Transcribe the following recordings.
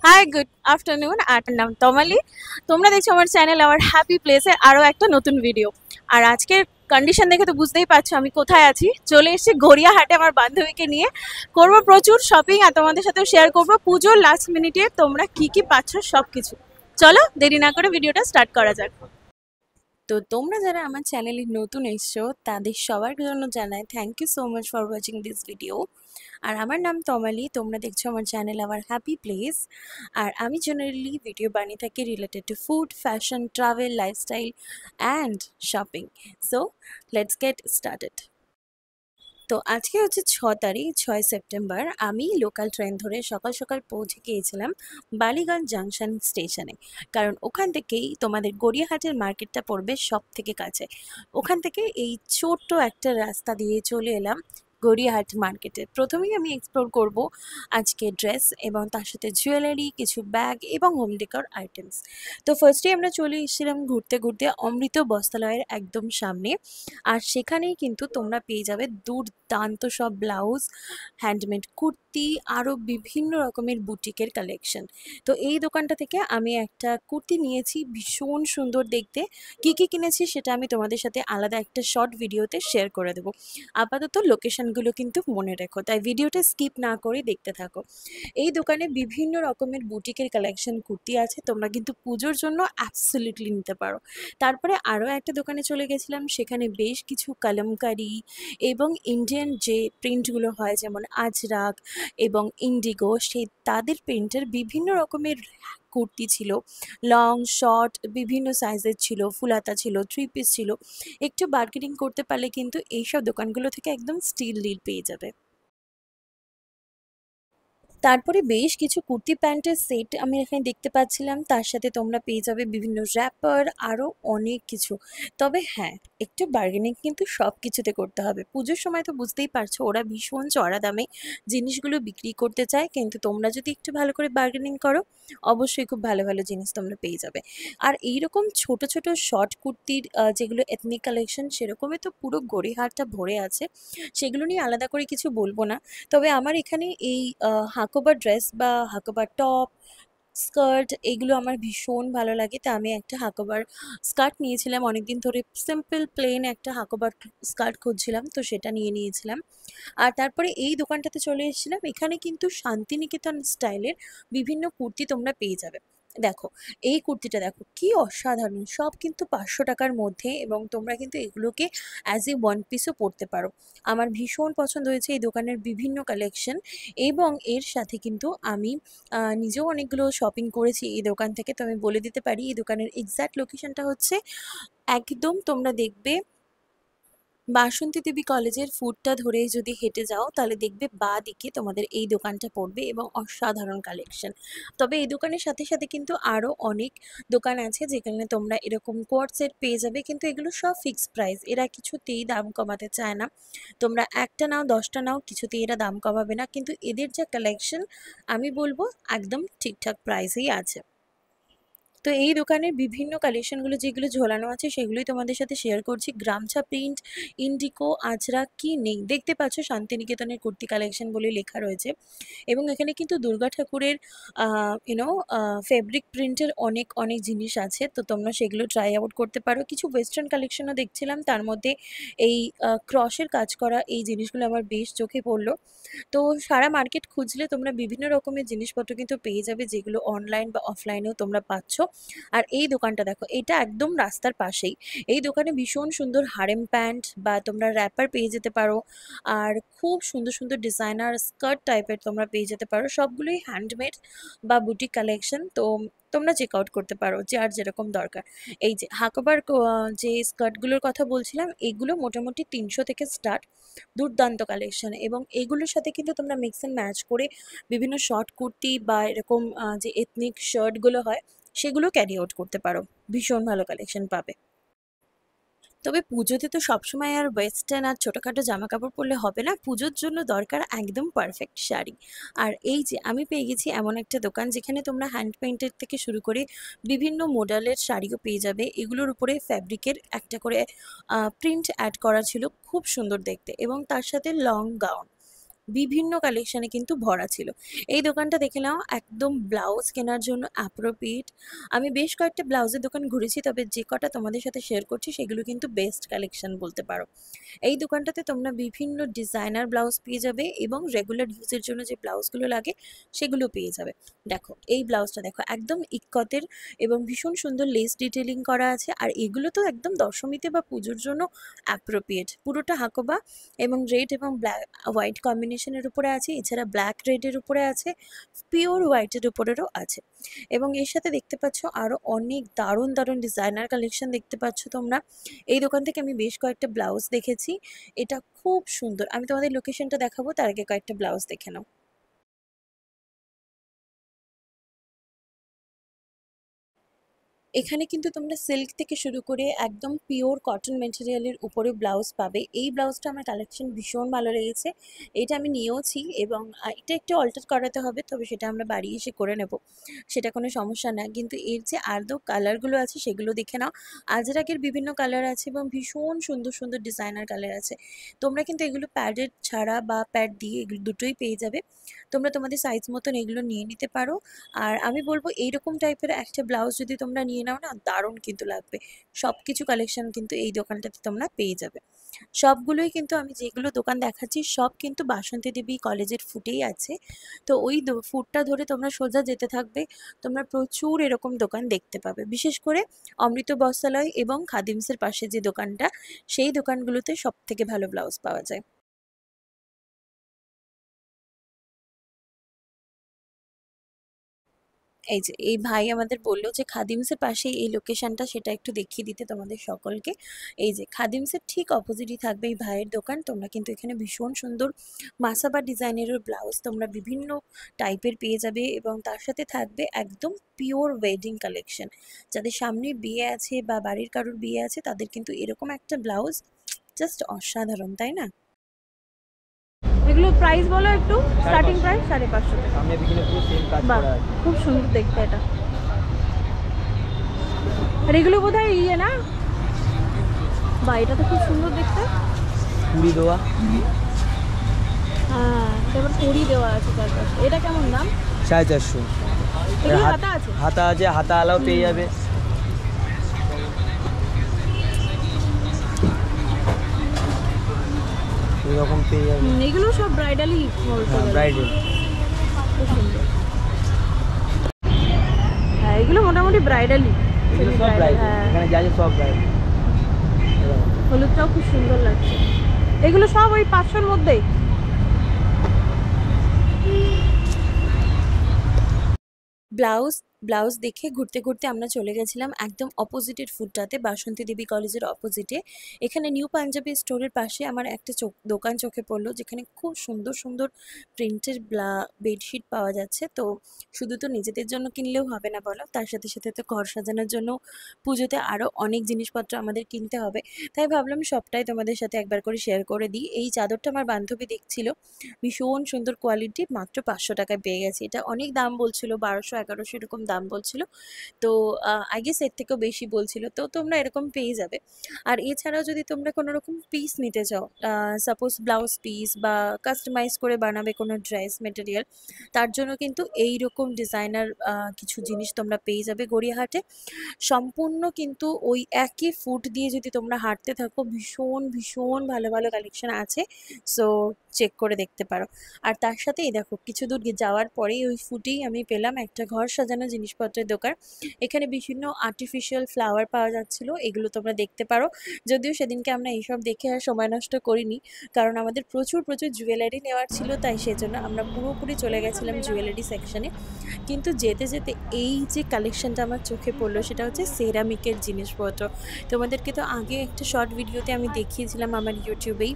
Hi good afternoon. আর নাম তমালি। তোমরা দেখছো আমার চ্যানেল আমার হ্যাপি প্লেসের আরও একটা নতুন ভিডিও। আর আজকের কন্ডিশন দেখে তো বুঝতেই পারছো আমি কোথায় আছি। চলে এসেছি গড়িয়াহাটে আমার বান্ধবীকে নিয়ে। করবো প্রচুর শপিং আর তোমাদের সাথেও শেয়ার করবো পুজোর লাস্ট মিনিটে তোমরা কি কি পাচ্ছ সব কিছু। চলো দেরি না করে ভিডিওটা স্টার্ট করা যাক। তো তোমরা যারা আমার চ্যানেলে নতুন এসছো তাদের সবার জন্য জানাই thank you so much for watching this video. আর আমার নাম তমালি, তোমরা দেখছো আমার চ্যানেল আমার হ্যাপি প্লেস। আর আমি জেনারেলি ভিডিও বানিয়ে থাকি related to food, fashion, travel, lifestyle and shopping. So let's get started. তো আজকে হচ্ছে 6 তারিখ, 6 সেপ্টেম্বর। আমি লোকাল ট্রেন ধরে সকাল সকাল পৌঁছে গিয়েছিলাম বালিগঞ্জ জাংশন স্টেশনে। কারণ ওখান থেকেই তোমাদের গড়িয়াহাটের মার্কেটটা পড়বে সব থেকে কাছে। ওখান থেকে এই ছোট্ট একটা রাস্তা দিয়ে চলে এলাম গড়িয়াহাট মার্কেটে। প্রথমেই আমি এক্সপ্লোর করব আজকে ড্রেস এবং তার সাথে জুয়েলারি, কিছু ব্যাগ এবং হোম ডেকর আইটেমস। তো ফার্স্টে আমরা চলে এসেছিলাম ঘুরতে ঘুরতে অমৃত বস্ত্রালয়ের একদম সামনে। আর সেখানেই কিন্তু তোমরা পেয়ে যাবে দুর্দান্ত সব ব্লাউজ, হ্যান্ডমেড কুর্তি, আরও বিভিন্ন রকমের বুটিকের কালেকশন। তো এই দোকানটা থেকে আমি একটা কুর্তি নিয়েছি, ভীষণ সুন্দর দেখতে। কি কি কিনেছি সেটা আমি তোমাদের সাথে আলাদা একটা শর্ট ভিডিওতে শেয়ার করে দেবো। আপাতত লোকেশনগুলো কিন্তু মনে রেখো, তাই ভিডিওটা স্কিপ না করে দেখতে থাকো। এই দোকানে বিভিন্ন রকমের বুটিকের কালেকশন কুর্তি আছে, তোমরা কিন্তু পুজোর জন্য অ্যাবসলিউটলি নিতে পারো। তারপরে আরও একটা দোকানে চলে গেছিলাম, সেখানে বেশ কিছু কলমকারি এবং ইন্ডিয়ান যে প্রিন্টগুলো হয় যেমন আজরাক এবং ইন্ডিগো, সেই তাদের প্রিন্টের বিভিন্ন রকমের কুর্তি ছিল। লং, শর্ট, বিভিন্ন সাইজের ছিল, ফুলাতা ছিল, 3 পিস ছিল। একটু বার্গেনিং করতে পারলে কিন্তু এইসব দোকানগুলো থেকে একদম স্টিল ডিল পেয়ে যাবে। তারপরে বেশ কিছু কুর্তি প্যান্টের সেট আমি এখানে দেখতে পাচ্ছিলাম, তার সাথে তোমরা পেয়ে যাবে বিভিন্ন র্যাপার, আরও অনেক কিছু। তবে হ্যাঁ, একটু বার্গেনিং কিন্তু সব কিছুতে করতে হবে। পুজোর সময় তো বুঝতেই পারছো ওরা ভীষণ চড়া দামে জিনিসগুলো বিক্রি করতে চায়, কিন্তু তোমরা যদি একটু ভালো করে বার্গেনিং করো অবশ্যই খুব ভালো ভালো জিনিস তোমরা পেয়ে যাবে। আর এইরকম ছোট ছোট শর্ট কুর্তির যেগুলো এথনিক কালেকশন, সেরকমই তো পুরো গড়িয়াহাটটা ভরে আছে। সেগুলো নিয়ে আলাদা করে কিছু বলবো না। তবে আমার এখানে এই হাকোবা ড্রেস বা হাকোবা টপ, স্কার্ট, এগুলো আমার ভীষণ ভালো লাগে। তা আমি একটা হাকোবার স্কার্ট নিয়েছিলাম, অনেকদিন ধরে সিম্পল প্লেন একটা হাকোবার স্কার্ট খুঁজছিলাম, তো সেটা নিয়ে নিয়েছিলাম। আর তারপরে এই দোকানটাতে চলে এসেছিলাম, এখানে কিন্তু শান্তিনিকেতন স্টাইলের বিভিন্ন কুর্তি তোমরা পেয়ে যাবে। দেখো, এই কুর্তিটা দেখো কি অসাধারণ, সব কিন্তু 500 টাকার মধ্যে, এবং তোমরা কিন্তু এগুলোকে অ্যাজ এ ওয়ান পিসও পরতে পারো। আমার ভীষণ পছন্দ হয়েছে এই দোকানের বিভিন্ন কালেকশন। এবং এর সাথে কিন্তু আমি নিজেও অনেকগুলো শপিং করেছি এই দোকান থেকে। তো আমি বলে দিতে পারি এই দোকানের এক্স্যাক্ট লোকেশনটা হচ্ছে, একদম তোমরা দেখবে বাসন্তী দেবী কলেজের ফুটটা ধরে যদি হেঁটে যাও তাহলে দেখবে বাঁ দিকে তোমাদের এই দোকানটা পড়বে, এবং অসাধারণ কালেকশন। তবে এই দোকানের সাথে সাথে কিন্তু আরও অনেক দোকান আছে যেখানে তোমরা এরকম কোয়ার্ড সেট পেয়ে যাবে, কিন্তু এগুলো সব ফিক্সড প্রাইস, এরা কিছুতেই দাম কমাতে চায় না। তোমরা একটা নাও 10টা নাও, কিছুতেই এরা দাম কমাবে না, কিন্তু এদের যা কালেকশন আমি বলবো একদম ঠিকঠাক প্রাইসেই আছে। তো এই দোকানের বিভিন্ন কালেকশনগুলো যেগুলো ঝোলানো আছে সেগুলোই তোমাদের সাথে শেয়ার করছি। গামছা প্রিন্ট, ইন্ডিকো, আজরাক কি নেই, দেখতে পাচ্ছ শান্তিনিকেতনের কুর্তি কালেকশন বলে লেখা রয়েছে। এবং এখানে কিন্তু দুর্গা ঠাকুরের ইউনো ফেব্রিক প্রিন্টের অনেক অনেক জিনিস আছে, তো তোমরা সেগুলো ট্রাই আউট করতে পারো। কিছু ওয়েস্টার্ন কালেকশনও দেখছিলাম, তার মধ্যে এই ক্রসের কাজ করা এই জিনিসগুলো আমার বেশ চোখে পড়লো। তো সারা মার্কেট খুঁজলে তোমরা বিভিন্ন রকমের জিনিসপত্র কিন্তু পেয়ে যাবে, যেগুলো অনলাইন বা অফলাইনেও তোমরা পাচ্ছ। আর এই দোকানটা দেখো, এটা একদম রাস্তার পাশেই। এই দোকানে ভীষণ সুন্দর হারেম প্যান্ট বা তোমরা র্যাপার পেয়ে যেতে পারো। আর খুব সুন্দর সুন্দর ডিজাইনার স্কার্ট টাইপের তোমরা পেয়ে যেতে পারো, সবগুলোই হ্যান্ডমেড বা বুটিক কালেকশন। তো তোমরা চেক আউট করতে পারো যার যেরকম দরকার। এই যে হাকোবার যে স্কার্টগুলোর কথা বলছিলাম, এগুলো মোটামুটি 300 থেকে স্টার্ট, দুর্দান্ত কালেকশন। এবং এগুলোর সাথে কিন্তু তোমরা মিক্স অ্যান্ড ম্যাচ করে বিভিন্ন শর্ট কুর্তি বা এরকম যে এথনিক শার্টগুলো হয় সেগুলো ক্যারি আউট করতে পারো, ভীষণ ভালো কালেকশন পাবে। তবে পুজোতে তো সবসময় আর ওয়েস্টার্ন আর ছোটোখাটো জামা কাপড় পরলে হবে না, পুজোর জন্য দরকার একদম পারফেক্ট শাড়ি। আর এই যে আমি পেয়ে গেছি এমন একটা দোকান যেখানে তোমরা হ্যান্ড পেইন্টের থেকে শুরু করে বিভিন্ন মডেলের শাড়িও পেয়ে যাবে। এগুলোর উপরে ফ্যাব্রিকের একটা করে প্রিন্ট অ্যাড করা ছিল, খুব সুন্দর দেখতে, এবং তার সাথে লং গাউন, বিভিন্ন কালেকশানে কিন্তু ভরা ছিল। এই দোকানটা দেখে নাও, একদম ব্লাউজ কেনার জন্য অ্যাপ্রোপ্রিয়েট। আমি বেশ কয়েকটা ব্লাউজের দোকান ঘুরেছি, তবে যে কটা তোমাদের সাথে শেয়ার করছি সেগুলো কিন্তু বেস্ট কালেকশন বলতে পারো। এই দোকানটাতে তোমরা বিভিন্ন ডিজাইনার ব্লাউজ পেয়ে যাবে এবং রেগুলার ইউজের জন্য যে ব্লাউজগুলো লাগে সেগুলো পেয়ে যাবে। দেখো এই ব্লাউজটা দেখো, একদম ইক্কতের এবং ভীষণ সুন্দর লেস ডিটেলিং করা আছে। আর এগুলো তো একদম দশমীতে বা পুজোর জন্য অ্যাপ্রোপ্রিয়েট। পুরোটা হাকোবা এবং রেড এবং ব্ল্যাক হোয়াইট কম্বিনেশনের উপরে আছে, এছাড়া ব্ল্যাক রেডের উপরে আছে, পিওর হোয়াইটের উপরেরও আছে। এবং এর সাথে দেখতে পাচ্ছ আরও অনেক দারুণ দারুণ ডিজাইনার কালেকশন দেখতে পাচ্ছ তোমরা। এই দোকান থেকে আমি বেশ কয়েকটা ব্লাউজ দেখেছি, এটা খুব সুন্দর। আমি তোমাদের লোকেশনটা দেখাবো, তার আগে কয়েকটা ব্লাউজ দেখে নাও। এখানে কিন্তু তোমরা সিল্ক থেকে শুরু করে একদম পিওর কটন মেটেরিয়ালের উপরে ব্লাউজ পাবে। এই ব্লাউজটা আমার কালেকশন ভীষণ ভালো লেগেছে, এটা আমি নিয়েওছি এবং এটা একটু অল্টার করাতে হবে, তবে সেটা আমরা বাড়ি এসে করে নেব, সেটা কোনো সমস্যা না। কিন্তু এর যে আদৌ কালারগুলো আছে সেগুলো দেখে নাও। আজরাকের বিভিন্ন কালার আছে এবং ভীষণ সুন্দর সুন্দর ডিজাইনার কালার আছে। তোমরা কিন্তু এগুলো প্যাডেড ছাড়া বা প্যাড দিয়ে এগুলো দুটোই পেয়ে যাবে। তোমরা তোমাদের সাইজ মতন এগুলো নিয়ে নিতে পারো। আর আমি বলবো এইরকম টাইপের একটা ব্লাউজ যদি তোমরা নিয়ে নাও না, দারুণ কিন্তু লাগবে। সব কিছু কালেকশন কিন্তু এই দোকানটাতে তোমরা পেয়ে যাবে। সবগুলোই কিন্তু, আমি যেগুলো দোকান দেখাচ্ছি সব কিন্তু বাসন্তী দেবী কলেজের ফুটেই আছে। তো ওই ফুটটা ধরে তোমরা সোজা যেতে থাকবে, তোমরা প্রচুর এরকম দোকান দেখতে পাবে। বিশেষ করে অমৃত বস্ত্রালয় এবং খাদিমসের পাশে যে দোকানটা, সেই দোকানগুলোতে সব থেকে ভালো ব্লাউজ পাওয়া যায়। এই যে এই ভাই আমাদের বললো যে খাদিমসের পাশে এই লোকেশনটা, সেটা একটু দেখিয়ে দিতে তোমাদের সকলকে। এই যে খাদিমসের ঠিক অপোজিটই থাকবে এই ভাইয়ের দোকান। তোমরা কিন্তু এখানে ভীষণ সুন্দর মাসাবা ডিজাইনেরও ব্লাউজ তোমরা বিভিন্ন টাইপের পেয়ে যাবে এবং তার সাথে থাকবে একদম পিওর ওয়েডিং কালেকশন। যাদের সামনে বিয়ে আছে বা বাড়ির কারোর বিয়ে আছে, তাদের কিন্তু এরকম একটা ব্লাউজ জাস্ট অসাধারণ, তাই না? এগুলো প্রাইস বলো একটু। স্টার্টিং প্রাইস 550 টাকা। সামনে পিছনে পুরো সেম কাজ করা আছে। খুব সুন্দর দেখতে এটা। আর এগুলো বোধহয় ইয়ে না, বা এটা তো খুব সুন্দর দেখতে। কুড়ি দেওয়া। হ্যাঁ, এটা আবার কুড়ি দেওয়া আছে চারপাশে। এটা কেমন দাম? 450। এগুলো হাতা আছে? হাতা আছে, হাতা আলাও পেয়ে যাবে। এরকম পেয়ে যাবে। এগুলো সব ব্রাইডালি বলতে গেলে। ব্রাইডাল। খুব সুন্দর। হ্যাঁ, এগুলো মোটামুটি ব্রাইডালি। এগুলো সব ব্রাইডাল, এখানে যা আছে সব ব্রাইডাল। হলুদটাও খুব সুন্দর লাগছে। এগুলো সব ওই 500-র মধ্যেই। ব্লাউজ ব্লাউজ দেখে ঘুরতে ঘুরতে আমরা চলে গেছিলাম একদম অপোজিটের ফুডটাতে, বাসন্তী দেবী কলেজের অপোজিটে। এখানে নিউ পাঞ্জাবি স্টোরের পাশে আমার একটা দোকান চোখে পড়লো, যেখানে খুব সুন্দর সুন্দর প্রিন্টের বেডশিট পাওয়া যাচ্ছে। তো শুধু তো নিজেদের জন্য কিনলেও হবে না বলো, তার সাথে সাথে তো ঘর সাজানোর জন্য পুজোতে আরও অনেক জিনিসপত্র আমাদের কিনতে হবে। তাই ভাবলাম সবটাই তোমাদের সাথে একবার করে শেয়ার করে দিই। এই চাদরটা আমার বান্ধবী দেখছিল, ভীষণ সুন্দর কোয়ালিটি, মাত্র 500 টাকায় পেয়ে গেছি। এটা অনেক দাম বলছিল, 1200-1100 এরকম দাম বলছিল। তো আই গেস এর থেকেও বেশি বলছিল। তো তোমরা এরকম পেয়ে যাবে। আর এছাড়াও যদি তোমরা কোনো রকম পিস নিতে চাও, সাপোজ ব্লাউজ পিস বা কাস্টমাইজ করে বানাবে কোনো ড্রেস মেটেরিয়াল, তার জন্য কিন্তু এই রকম ডিজাইনার কিছু জিনিস তোমরা পেয়ে যাবে গড়িয়াহাটে। সম্পূর্ণ কিন্তু ওই একই ফুট দিয়ে যদি তোমরা হাঁটতে থাকো, ভীষণ ভীষণ ভালো ভালো কালেকশন আছে। সো চেক করে দেখতে পারো। আর তার সাথে এই দেখো, কিছু দূর যাওয়ার পরেই ওই ফুটেই আমি পেলাম একটা ঘর সাজানো জিনিসপত্রের দোকান। এখানে বিভিন্ন আর্টিফিশিয়াল ফ্লাওয়ার পাওয়া যাচ্ছিল, এগুলো তোমরা দেখতে পারো। যদিও সেদিনকে আমরা এইসব দেখে আর সময় নষ্ট করিনি, কারণ আমাদের প্রচুর প্রচুর জুয়েলারি নেওয়ার ছিল, তাই সেজন্য আমরা পুরোপুরি চলে গেছিলাম জুয়েলারি সেকশনে। কিন্তু যেতে যেতে এই যে কালেকশনটা আমার চোখে পড়লো, সেটা হচ্ছে সেরামিকের জিনিসপত্র। তোমাদেরকে তো আগে একটা শর্ট ভিডিওতে আমি দেখিয়েছিলাম আমার ইউটিউবেই,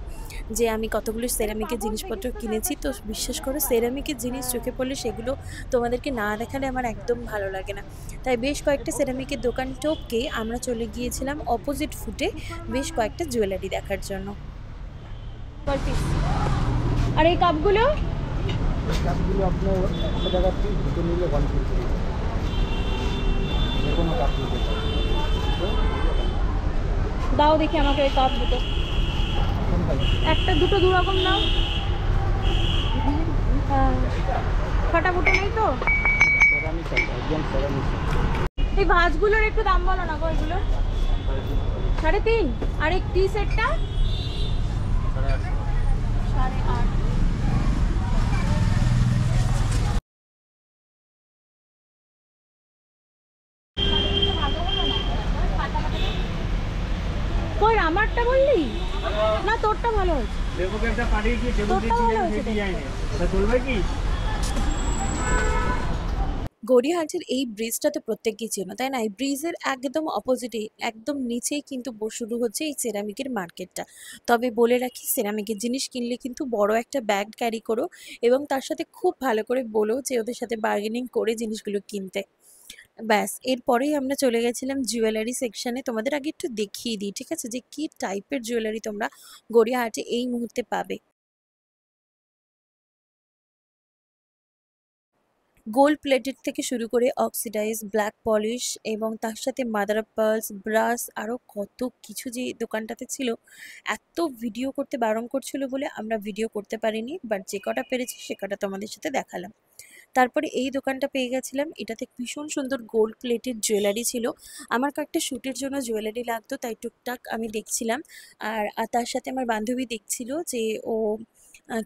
যে আমি কতগুলো সেরামিকের জিনিসপত্র কিনেছি। তো বিশ্বাস করো, সেরামিকের জিনিস চোখে পড়লে সেগুলো তোমাদেরকে না দেখালে আমার একদম ভালো লাগে না। তাই বেশ কয়েকটা সেরামিকের দোকান টপকে আমরা চলে গিয়েছিলাম অপোজিট ফুটে বেশ কয়েকটা জুয়েলারি দেখার জন্য। আর এই কাপগুলো? কাপগুলো আপনার 100 টাকা পিস, দুটো নিলে 150 টাকা। যে কোনো কাপ নিতে পারেন। দাও দেখি আমাকে ওই কাপ দুটো। একটা দুটো দু রকম নাও। হ্যাঁ, ফাটা ফুটো নেই তো? সেরামিক আছে, একদম সেরামিক। এই ভাঁজগুলোর একটু দাম বলো না গো এগুলো। 3.5। আর এই টি সেটটা 8.5। কই আমারটা বললি না? তোরটা ভালো হয়েছে, তোরটা ভালো হয়েছে দেখতে। গড়িয়াহাটের এই ব্রিজটা তো প্রত্যেকেই চেনো তাই না? এই ব্রিজের একদম অপোজিটে একদম নিচেই কিন্তু শুরু হচ্ছে এই সেরামিকের মার্কেটটা। তবে বলে রাখি, সেরামিকের জিনিস কিনলে কিন্তু বড় একটা ব্যাগ ক্যারি করো এবং তার সাথে খুব ভালো করে বলো যে ওদের সাথে বার্গেনিং করে জিনিসগুলো কিনতে। ব্যাস, এরপরেই আমরা চলে গেছিলাম জুয়েলারি সেকশনে। তোমাদের আগে একটু দেখিয়ে দিই, ঠিক আছে, যে কি টাইপের জুয়েলারি তোমরা গড়িয়াহাটে এই মুহূর্তে পাবে। গোল্ড প্লেটেড থেকে শুরু করে অক্সিডাইজ, ব্ল্যাক পলিশ এবং তার সাথে মাদার অফ পার্লস, ব্রাস, আরও কত কিছু যে দোকানটাতে ছিল। এত ভিডিও করতে বারণ করছিল বলে আমরা ভিডিও করতে পারিনি, বাট যে কটা পেরেছি সে কটা তোমাদের সাথে দেখালাম। তারপরে এই দোকানটা পেয়ে গেছিলাম, এটাতে ভীষণ সুন্দর গোল্ড প্লেটেড জুয়েলারি ছিল। আমার কয়েকটা শ্যুটের জন্য জুয়েলারি লাগতো, তাই টুকটাক আমি দেখছিলাম। আর তার সাথে আমার বান্ধবী দেখছিল যে ও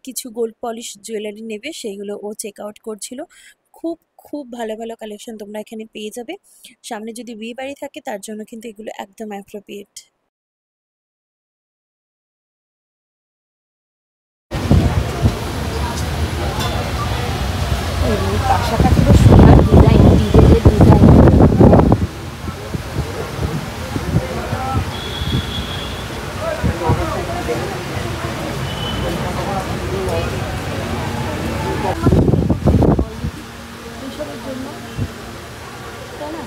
কিছু গোল্ড পলিশ জুয়েলারি নেবে, সেইগুলো ও চেক আউট করছিল। খুব খুব ভালো ভালো কালেকশন তোমরা এখানে পেয়ে যাবে। সামনে যদি বিয়ে বাড়ি থাকে তার জন্য কিন্তু এগুলো একদম অ্যাপ্রোপ্রিয়েট। কাছাকাছি সোনার ডিজাইন, ডিজেলের ডিজাইন। এইসবের জন্য তাই না?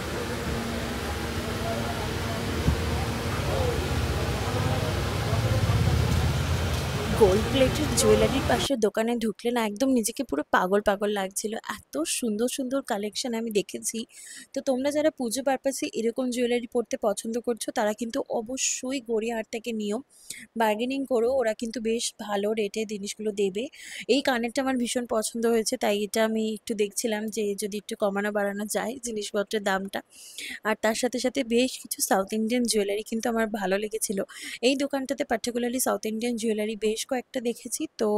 গোল্ড প্লেটেড জুয়েলারির পাশে দোকানে ঢুকলে না একদম নিজেকে পুরো পাগল পাগল লাগছিল, এত সুন্দর সুন্দর কালেকশন আমি দেখেছি। তো তোমরা যারা পুজো পারপাসে এরকম জুয়েলারি পরতে পছন্দ করছো তারা কিন্তু অবশ্যই গড়িয়াহাট থেকে নিও, বার্গেনিং করো, ওরা কিন্তু বেশ ভালো রেটে জিনিসগুলো দেবে। এই কানেরটা আমার ভীষণ পছন্দ হয়েছে, তাই এটা আমি একটু দেখছিলাম যে যদি একটু কমানো বাড়ানো যায় জিনিসপত্রের দামটা। আর তার সাথে সাথে বেশ কিছু সাউথ ইন্ডিয়ান জুয়েলারি কিন্তু আমার ভালো লেগেছিল। এই দোকানটাতে পার্টিকুলারলি সাউথ ইন্ডিয়ান জুয়েলারি বেশ কয়েকটা দেখেছি। তো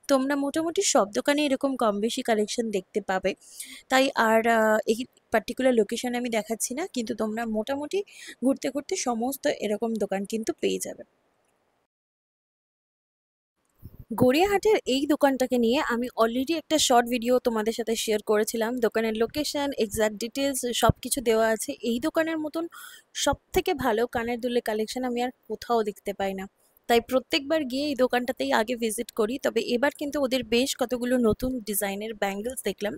তোমরা মোটামুটি সব দোকানে এরকম কম বেশি কালেকশন দেখতে পাবে। তাই আর এই পার্টিকুলার লোকেশনে আমি দেখাচ্ছি না, কিন্তু তোমরা মোটামুটি ঘুরতে ঘুরতে সমস্ত এরকম দোকান কিন্তু পেয়ে যাবে। গড়িয়াহাটের এই দোকানটাকে নিয়ে আমি অলরেডি একটা শর্ট ভিডিও তোমাদের সাথে শেয়ার করেছিলাম। দোকানের লোকেশন, এক্সাক্ট ডিটেলস সব কিছু দেওয়া আছে। এই দোকানের মতন সব থেকে ভালো কানের দুলের কালেকশন আমি আর কোথাও দেখতে পাই না, তাই প্রত্যেকবার গিয়ে এই দোকানটাতেই আগে ভিজিট করি। তবে এবার কিন্তু ওদের বেশ কতগুলো নতুন ডিজাইনের ব্যাঙ্গেলস দেখলাম,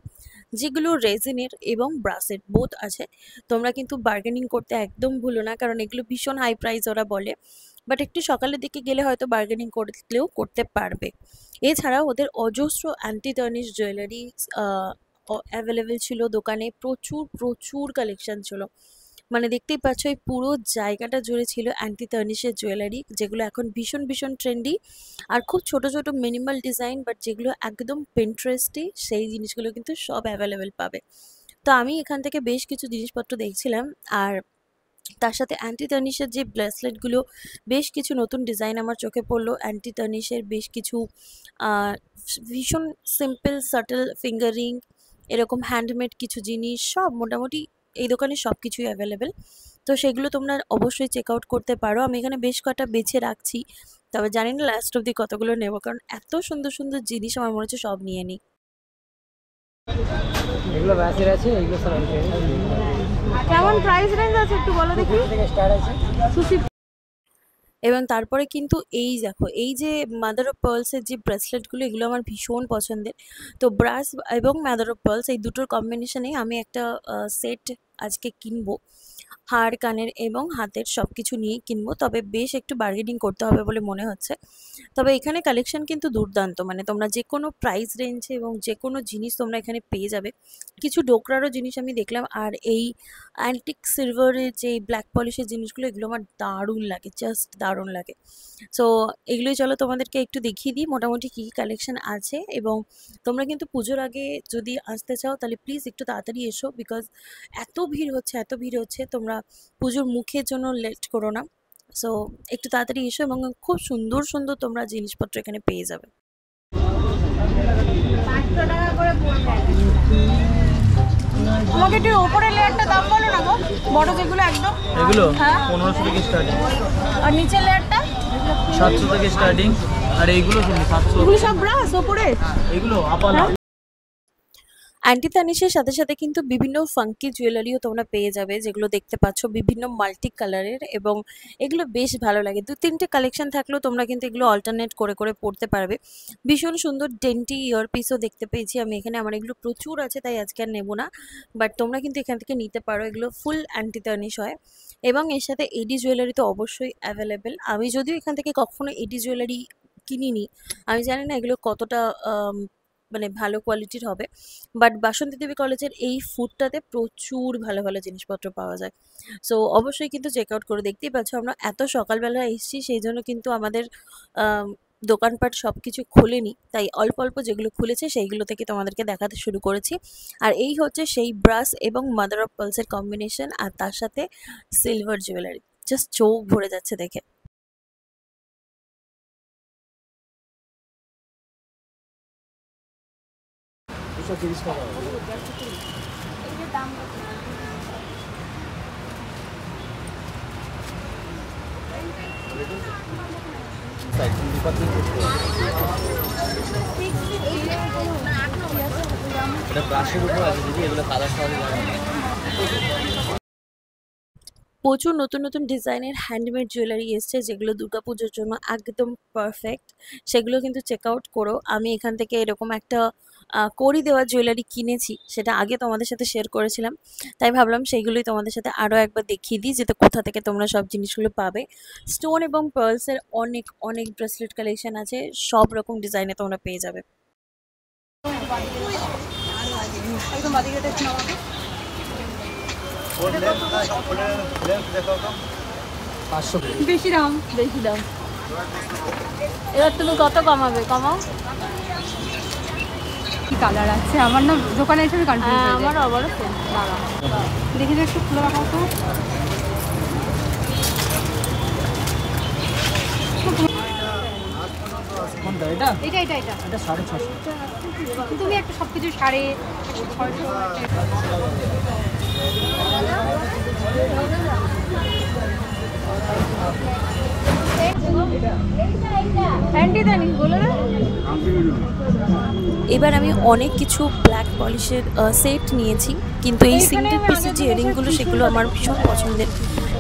যেগুলো রেজিনের এবং ব্রাসের বোথ আছে। তোমরা কিন্তু বার্গেনিং করতে একদম ভুলো না, কারণ এগুলো ভীষণ হাই প্রাইস ওরা বলে, বাট একটু সকালের দিকে গেলে হয়তো বার্গেনিং করলেও করতে পারবে। এছাড়াও ওদের অজস্র অ্যান্টি টার্নিশ জুয়েলারি অ্যাভেলেবেল ছিল দোকানে, প্রচুর প্রচুর কালেকশন ছিল। মানে দেখতেই পাচ্ছ এই পুরো জায়গাটা জুড়ে ছিল অ্যান্টি টার্নিশের জুয়েলারি, যেগুলো এখন ভীষণ ভীষণ ট্রেন্ডি। আর খুব ছোট ছোট মিনিমাল ডিজাইন, বাট যেগুলো একদম পিন্টারেস্টি, সেই জিনিসগুলো কিন্তু সব অ্যাভেলেবেল পাবে। তো আমি এখান থেকে বেশ কিছু জিনিসপত্র দেখছিলাম। আর তার সাথে অ্যান্টি টার্নিশের যে ব্রেসলেটগুলো, বেশ কিছু নতুন ডিজাইন আমার চোখে পড়লো। অ্যান্টি টার্নিশের বেশ কিছু আহ, ভীষণ সিম্পল সাটল ফিঙ্গারিং, এরকম হ্যান্ডমেড কিছু জিনিস, সব মোটামুটি এই দোকানে সব কিছুই অ্যাভেলেবেল। তো সেগুলো তোমরা অবশ্যই চেক আউট করতে পারো। আমি এখানে বেশ কটা বেছে রাখছি, তবে জানি না লাস্ট অব্দি কতগুলো নেবো, কারণ এত সুন্দর সুন্দর জিনিস আমার মনে হচ্ছে সব নিয়ে নিই। এগুলো ব্যাসের আছে, এগুলো সব কেমন প্রাইস রেঞ্জ আছে একটু বলো দেখি। থেকে স্টার্ট আছে। সুশি। এবং তারপরে কিন্তু এই দেখো, এই যে মাদার অফ পার্লসের যে ব্রেসলেটগুলো, এগুলো আমার ভীষণ পছন্দের। তো ব্রাস এবং মাদার অফ পার্লস এই দুটোর কম্বিনেশনে আমি একটা সেট আজকে কিনবো। হাড় কানের এবং হাতের সব কিছু নিয়েই কিনবো, তবে বেশ একটু বার্গেনিং করতে হবে বলে মনে হচ্ছে। তবে এখানে কালেকশন কিন্তু দুর্দান্ত, মানে তোমরা যে কোনো প্রাইস রেঞ্জে এবং যে কোনো জিনিস তোমরা এখানে পেয়ে যাবে। কিছু ডোকরারও জিনিস আমি দেখলাম, আর এই অ্যান্টিক সিলভারের যে ব্ল্যাক পলিশের জিনিসগুলো, এগুলো আমার দারুণ লাগে, জাস্ট দারুণ লাগে। সো এগুলোই চলো তোমাদেরকে একটু দেখিয়ে দিই মোটামুটি কী কী কালেকশন আছে। এবং তোমরা কিন্তু পুজোর আগে যদি আসতে চাও তাহলে প্লিজ একটু তাড়াতাড়ি এসো, বিকজ এত ভিড় হচ্ছে, এত ভিড় হচ্ছে, তোমরা পুজোর মুখের জন্য লেট করো না। সো একটু তাড়াতাড়ি এসো এবং খুব সুন্দর সুন্দর তোমরা জিনিসপত্র এখানে পেয়ে যাবে। 500 টাকা করে পড়বে। আমাকে একটু উপরের লেয়ারটা দাম বলো না গো, বড় যেগুলো একদম। এগুলো হ্যাঁ 1500 থেকে স্টার্টিং, আর নিচের লেয়ারটা 700 থেকে স্টার্টিং। আর এইগুলো শুনি 700। এগুলো সব ব্রাশ ওপরে। এগুলো আপালা। অ্যান্টি তানিশের সাথে সাথে কিন্তু বিভিন্ন ফাঙ্কি জুয়েলারিও তোমরা পেয়ে যাবে, যেগুলো দেখতে পাচ্ছ বিভিন্ন মাল্টি কালারের, এবং এগুলো বেশ ভালো লাগে। 2-3টে কালেকশন থাকলেও তোমরা কিন্তু এগুলো অল্টারনেট করে করে পড়তে পারবে। ভীষণ সুন্দর ডেন্টি ইয়ারপিসও দেখতে পেয়েছি আমি এখানে, আমার এগুলো প্রচুর আছে তাই আজকে আর নেবো না, বাট তোমরা কিন্তু এখান থেকে নিতে পারো। এগুলো ফুল অ্যান্টি তানিশ হয়, এবং এর সাথে এডি জুয়েলারি তো অবশ্যই অ্যাভেলেবেল। আমি যদিও এখান থেকে কখনো এডি জুয়েলারি কিনিনি, আমি জানি না এগুলো কতটা মানে ভালো কোয়ালিটির হবে, বাট বাসন্তী দেবী কলেজের এই ফুডটাতে প্রচুর ভালো ভালো জিনিসপত্র পাওয়া যায়। সো অবশ্যই কিন্তু চেক আউট করে, দেখতেই পাচ্ছ আমরা এত সকালবেলা এসেছি, সেই জন্য কিন্তু আমাদের আম, দোকানপাট সব কিছু খোলেনি, তাই অল্প অল্প যেগুলো খুলেছে সেইগুলো থেকে তোমাদেরকে দেখাতে শুরু করেছি। আর এই হচ্ছে সেই ব্রাস এবং মাদার অফ পার্লসের কম্বিনেশন, আর তার সাথে সিলভার জুয়েলারি, জাস্ট চোখ ভরে যাচ্ছে দেখে। দুশো 30 টাকা হবে। এটা ব্রাশের উপর আছে দিদি, এগুলো কালার সহজে লাগে না। প্রচুর নতুন নতুন ডিজাইনের হ্যান্ডমেড জুয়েলারি এসছে, যেগুলো দুর্গাপুজোর জন্য একদম পারফেক্ট। সেগুলো কিন্তু চেক আউট করো। আমি এখান থেকে এরকম একটা কড়ি দেওয়া জুয়েলারি কিনেছি, সেটা আগে তোমাদের সাথে শেয়ার করেছিলাম, তাই ভাবলাম সেইগুলোই তোমাদের সাথে আরও একবার দেখিয়ে দিই, যাতে কোথা থেকে তোমরা সব জিনিসগুলো পাবে। স্টোন এবং পার্লসের অনেক অনেক ব্রেসলেট কালেকশন আছে, সব রকম ডিজাইনে তোমরা পেয়ে যাবে। একদম বাদিকে দেখুন আমাকে। 500 বেশি দাম, বেশি দাম। এবার তুমি কত কমাবে, কমাও। কি কালার আছে আমার না দোকানে এসে আমি কনফিউজ হয়ে যাই। আমার আবারও দাঁড়া দেখি যে একটু খুলে রাখাও তো। কোনটা এটা? এটা এটা এটা এটা 650। তুমি একটা সব কিছু সাড়ে 600 অ্যান্টি জানি বলে না। এবার আমি অনেক কিছু ব্ল্যাক পলিশের সেট নিয়েছি, কিন্তু এই সিঙ্গেল পিসের যে ইয়ারিংগুলো সেগুলো আমার ভীষণ পছন্দের।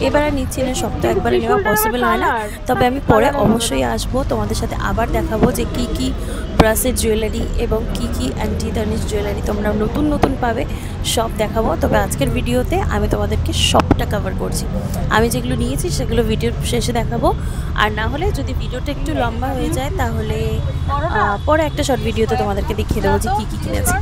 এবার আর নিচ্ছি না, সব তো একবারে নেওয়া পসিবল হয় না, তবে আমি পরে অবশ্যই আসবো, তোমাদের সাথে আবার দেখাবো যে কি কি ব্রাসের জুয়েলারি এবং কি কি অ্যান্টি তানিশ জুয়েলারি তোমরা নতুন নতুন পাবে, সব দেখাবো। তবে আজকের ভিডিওতে আমি তোমাদেরকে সবটা কভার করছি। আমি যেগুলো নিয়েছি সেগুলো ভিডিওর শেষে দেখাবো, আর না হলে যদি ভিডিওটা একটু লম্বা হয়ে যায় তাহলে পরে একটা শর্ট ভিডিওতে তোমাদেরকে দেখিয়ে দেবো যে কী কী কিনেছি।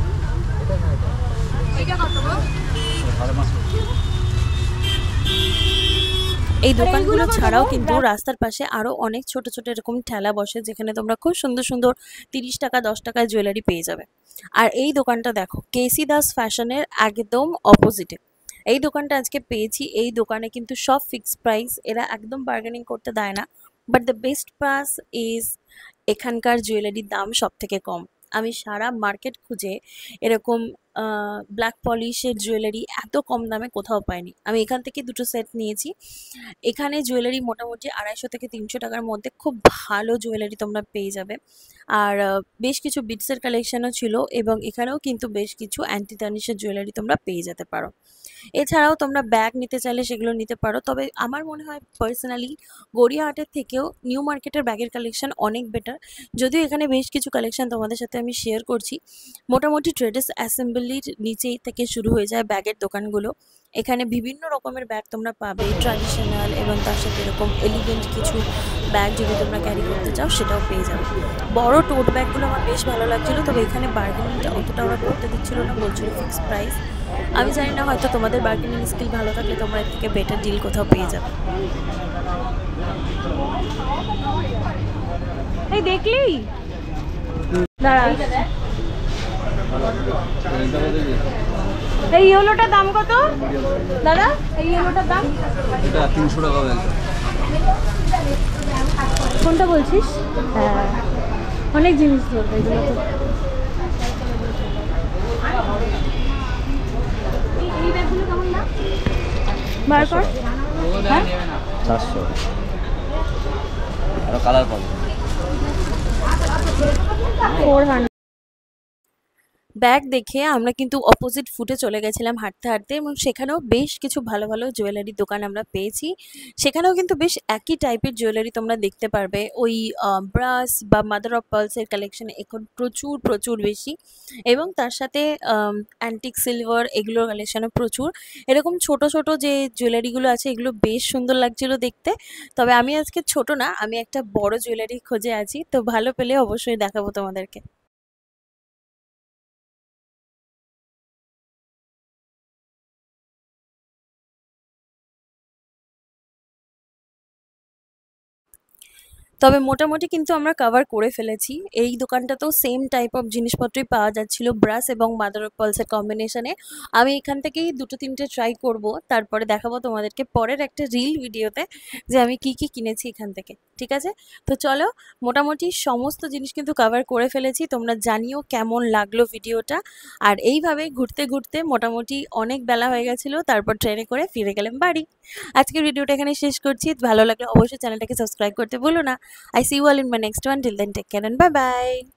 এই দোকানগুলো ছাড়াও কিন্তু রাস্তার পাশে আরো অনেক ছোট ছোট এরকম ঠেলা বসে, যেখানে তোমরা খুব সুন্দর সুন্দর 30 টাকা 10 টাকায় জুয়েলারি পেয়ে যাবে। আর এই দোকানটা দেখো, কেসি দাস ফ্যাশনের একদম অপোজিটে এই দোকানটা আজকে পেয়েছি। এই দোকানে কিন্তু সব ফিক্সড প্রাইস, এরা একদম বার্গেনিং করতে দেয় না, but the best price is এখানকার জুয়েলারির দাম সব থেকে কম। আমি সারা মার্কেট খুঁজে এরকম ব্ল্যাক পলিশের জুয়েলারি এত কম দামে কোথাও পাইনি। আমি এখান থেকে দুটো সেট নিয়েছি। এখানে জুয়েলারি মোটামুটি 250 থেকে 300 টাকার মধ্যে খুব ভালো জুয়েলারি তোমরা পেয়ে যাবে। আর বেশ কিছু বিটসের কালেকশনও ছিল, এবং এখানেও কিন্তু বেশ কিছু অ্যান্টি তানিশের জুয়েলারি তোমরা পেয়ে যেতে পারো। এছাড়াও তোমরা ব্যাগ নিতে চাইলে সেগুলো নিতে পারো, তবে আমার মনে হয় পার্সোনালি গড়িয়াহাটের থেকেও নিউ মার্কেটের ব্যাগের কালেকশন অনেক বেটার। যদিও এখানে বেশ কিছু কালেকশন তোমাদের সাথে আমি শেয়ার করছি। মোটামুটি ট্রেডার্স অ্যাসেম্বলির নিচেই থেকে শুরু হয়ে যায় ব্যাগের দোকানগুলো। এখানে বিভিন্ন রকমের ব্যাগ তোমরা পাবে, ট্র্যাডিশনাল এবং তার সাথে এরকম এলিগেন্ট কিছু ব্যাগ যদি তোমরা ক্যারি করতে চাও সেটাও পেয়ে যাবে। বড় টোট ব্যাগগুলো আমার বেশ ভালো লাগছিলো, তবে এখানে বার্গেনিংটা অতটা ওরা করতে দিচ্ছিল না, বলছিল ফিক্সড প্রাইস। আমি জানি না, হয়তো তোমাদের বার্গেনিং স্কিল ভালো থাকলে তোমরা এর থেকে বেটার ডিল কোথাও পেয়ে যাবে। এই দেখলি দাঁড়া, এই ইয়েলোটার দাম কত দাদা? এই ইয়েলোটার দাম এটা 300 টাকা বলছে। কোনটা বলছিস? হ্যাঁ, অনেক জিনিস ধরবে এগুলো তো। এই ব্যাগগুলো কেমন দাম? বার কর। হ্যাঁ 400 আর কালার পাবো। 400। ব্যাগ দেখে আমরা কিন্তু অপোজিট ফুটে চলে গেছিলাম হাঁটতে হাঁটতে, এবং সেখানেও বেশ কিছু ভালো ভালো জুয়েলারির দোকান আমরা পেয়েছি। সেখানেও কিন্তু বেশ একই টাইপের জুয়েলারি তোমরা দেখতে পারবে। ওই ব্রাস বা মাদার অফ পার্লসের কালেকশন এখন প্রচুর প্রচুর বেশি, এবং তার সাথে অ্যান্টিক সিলভার এগুলোর কালেকশনও প্রচুর। এরকম ছোট ছোট যে জুয়েলারিগুলো আছে এগুলো বেশ সুন্দর লাগছিল দেখতে। তবে আমি আজকে ছোট না, আমি একটা বড় জুয়েলারি খোঁজে আছি, তো ভালো পেলে অবশ্যই দেখাবো তোমাদেরকে। তবে মোটামুটি কিন্তু আমরা কভার করে ফেলেছি। এই দোকানটাতেও সেম টাইপ অফ জিনিসপত্রই পাওয়া যাচ্ছিল, ব্রাশ এবং মাদার অফ পার্লসের কম্বিনেশনে। আমি এখান থেকেই 2-3টে ট্রাই করব, তারপরে দেখাবো তোমাদেরকে পরের একটা রিল ভিডিওতে যে আমি কি কি কিনেছি এখান থেকে। ঠিক আছে, তো চলো, মোটামুটি সমস্ত জিনিস কিন্তু কভার করে ফেলেছি। তোমরা জানিও কেমন লাগলো ভিডিওটা। আর এইভাবে ঘুরতে ঘুরতে মোটামুটি অনেক বেলা হয়ে গেছিলো, তারপর ট্রেনে করে ফিরে গেলাম বাড়ি। আজকের ভিডিওটা এখানে শেষ করছি। ভালো লাগলে অবশ্যই চ্যানেলটাকে সাবস্ক্রাইব করতে ভুলো না। I see you all in my next one. Till then, take care and bye bye.